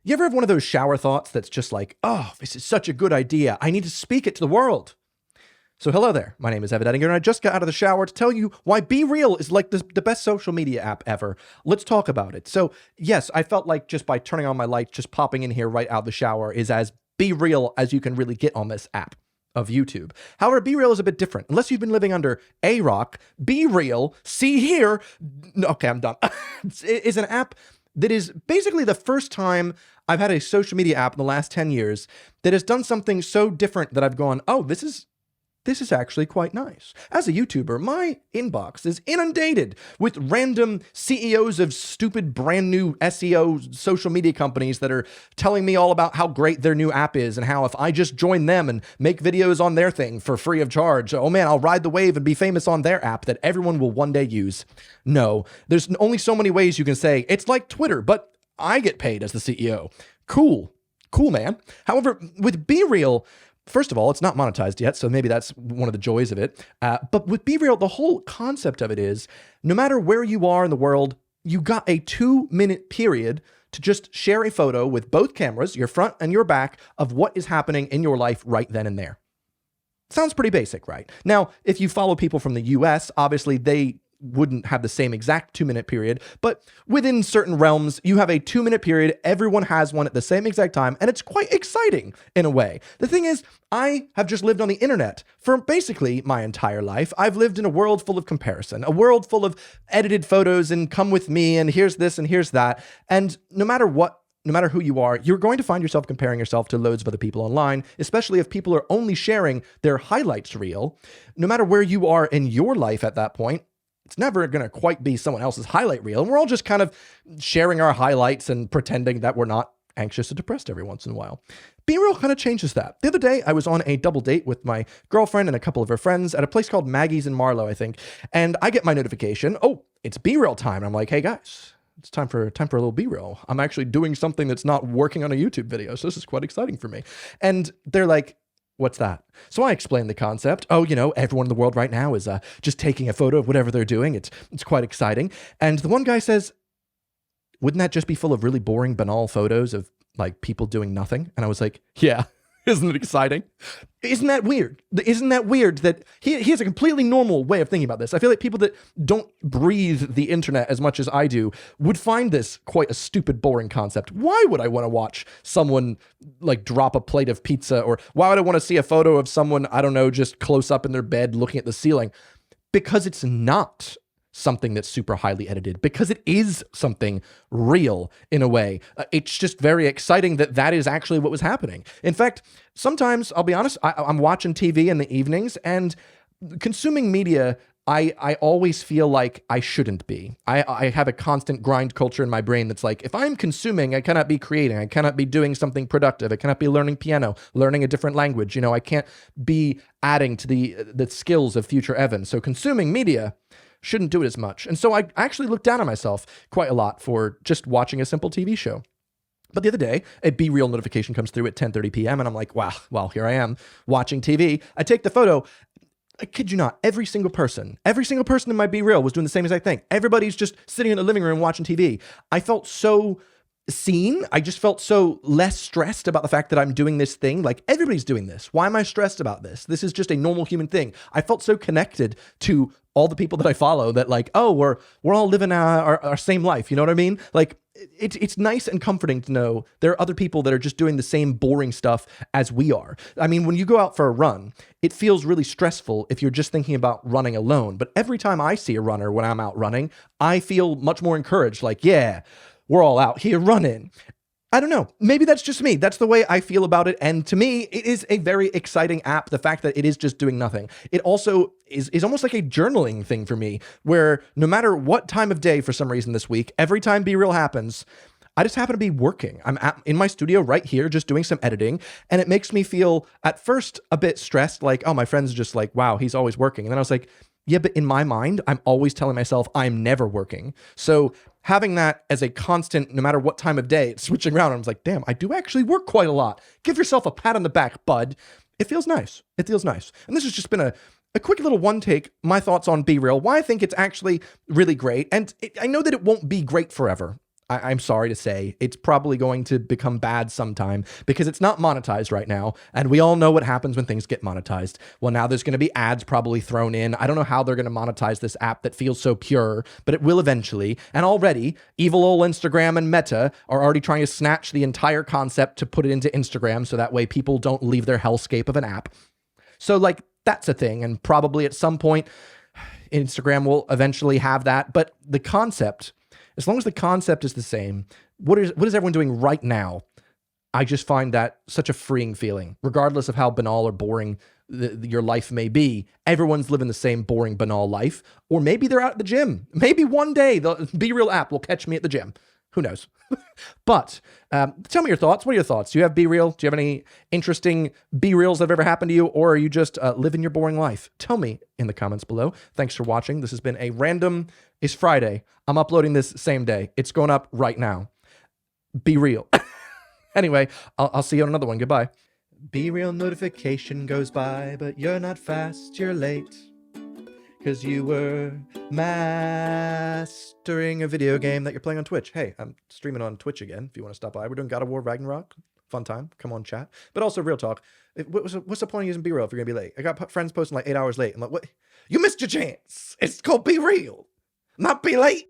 You ever have one of those shower thoughts that's just like, oh, this is such a good idea. I need to speak it to the world. So hello there, my name is Edinger, and I just got out of the shower to tell you why BeReal is like the best social media app ever. Let's talk about it. So yes, I felt like just by turning on my lights, just popping in here right out of the shower is as BeReal as you can really get on this app of YouTube. However, BeReal is a bit different. Unless you've been living under A-Rock, BeReal, see here, okay, I'm done, is an app that is basically the first time I've had a social media app in the last 10 years that has done something so different that I've gone, oh, this is actually quite nice. As a YouTuber, my inbox is inundated with random CEOs of stupid brand new SEO social media companies that are telling me all about how great their new app is and how if I just join them and make videos on their thing for free of charge, oh man, I'll ride the wave and be famous on their app that everyone will one day use. No, there's only so many ways you can say it's like Twitter, but I get paid as the CEO. Cool, man. However, with BeReal, first of all, it's not monetized yet, so maybe that's one of the joys of it. But with BeReal, the whole concept of it is, no matter where you are in the world, you got a 2-minute period to just share a photo with both cameras, your front and your back, of what is happening in your life right then and there. Sounds pretty basic, right? Now, if you follow people from the US, obviously they wouldn't have the same exact 2-minute period, but within certain realms, you have a 2-minute period. Everyone has one at the same exact time, and it's quite exciting in a way. The thing is, I have just lived on the internet for basically my entire life. I've lived in a world full of comparison, a world full of edited photos and come with me, and here's this and here's that. And no matter who you are, you're going to find yourself comparing yourself to loads of other people online, especially if people are only sharing their highlights reel. No matter where you are in your life at that point, it's never going to quite be someone else's highlight reel. And we're all just kind of sharing our highlights and pretending that we're not anxious or depressed every once in a while. BeReal kind of changes that. The other day, I was on a double date with my girlfriend and a couple of her friends at a place called Maggie's in Marlow, I think. And I get my notification, oh, it's BeReal time. And I'm like, hey guys, it's time for a little BeReal. I'm actually doing something that's not working on a YouTube video. So this is quite exciting for me. And they're like, what's that? So I explained the concept. Oh, everyone in the world right now is just taking a photo of whatever they're doing. It's quite exciting. And the one guy says, wouldn't that just be full of really boring, banal photos of like people doing nothing? And I was like, yeah, isn't it exciting? Isn't that weird? Isn't that weird that he has a completely normal way of thinking about this? I feel like people that don't breathe the internet as much as I do would find this quite a stupid, boring concept. Why would I want to watch someone like drop a plate of pizza? Or why would I want to see a photo of someone, I don't know, just close up in their bed looking at the ceiling? Because it's not something that's super highly edited, because it is something real in a way. It's just very exciting that is actually what was happening. In fact, sometimes, I'll be honest, I'm watching TV in the evenings and consuming media, I always feel like I shouldn't be. I have a constant grind culture in my brain that's like, if I'm consuming, I cannot be creating. I cannot be doing something productive. I cannot be learning piano, learning a different language. I can't be adding to the skills of future Evan. So consuming media shouldn't do it as much. And so I actually looked down on myself quite a lot for just watching a simple TV show. But the other day, a BeReal notification comes through at 10:30 p.m. and I'm like, wow, well, here I am watching TV. I take the photo. I kid you not, every single person in my BeReal was doing the same exact thing. Everybody's just sitting in the living room watching TV. I felt so seen. I just felt so less stressed about the fact that I'm doing this thing. Like, everybody's doing this. Why am I stressed about this? This is just a normal human thing. I felt so connected to all the people that I follow that like, oh, we're all living our same life. You know what I mean? Like, it's nice and comforting to know there are other people that are just doing the same boring stuff as we are. I mean, when you go out for a run, it feels really stressful if you're just thinking about running alone. But every time I see a runner when I'm out running, I feel much more encouraged. Like, yeah, we're all out here running. I don't know. Maybe that's just me. That's the way I feel about it. And to me, it is a very exciting app. The fact that it is just doing nothing. It also is almost like a journaling thing for me, where no matter what time of day for some reason this week, every time BeReal happens, I just happen to be working. I'm in my studio right here, just doing some editing. And it makes me feel at first a bit stressed. Like, oh, my friend's just like, wow, he's always working. And then I was like, yeah, but in my mind, I'm always telling myself I'm never working. So having that as a constant, no matter what time of day, it's switching around. I was like, damn, I do actually work quite a lot. Give yourself a pat on the back, bud. It feels nice. It feels nice. And this has just been a quick little one take, my thoughts on BeReal, why I think it's actually really great. And I know that it won't be great forever. I'm sorry to say, it's probably going to become bad sometime because it's not monetized right now. And we all know what happens when things get monetized. Well, now there's going to be ads probably thrown in. I don't know how they're going to monetize this app that feels so pure, but it will eventually. And already, evil old Instagram and Meta are already trying to snatch the entire concept to put it into Instagram so that way people don't leave their hellscape of an app. So like, that's a thing. And probably at some point, Instagram will eventually have that. But the concept, as long as the concept is the same, what is everyone doing right now? I just find that such a freeing feeling, regardless of how banal or boring your life may be. Everyone's living the same boring, banal life. Or maybe they're out at the gym. Maybe one day the BeReal app will catch me at the gym. Who knows? But tell me your thoughts. What are your thoughts? Do you have BeReal? Do you have any interesting BeReals that have ever happened to you? Or are you just living your boring life? Tell me in the comments below. Thanks for watching. This has been a random... It's Friday. I'm uploading this same day. It's going up right now. BeReal. Anyway, I'll see you on another one. Goodbye. BeReal notification goes by, but you're not fast, you're late. Because you were mastering a video game that you're playing on Twitch. Hey, I'm streaming on Twitch again, if you want to stop by. We're doing God of War Ragnarok. Fun time. Come on, chat. But also, real talk. What's the point of using BeReal if you're going to be late? I got friends posting like 8 hours late. I'm like, what? You missed your chance. It's called BeReal, not Be Late.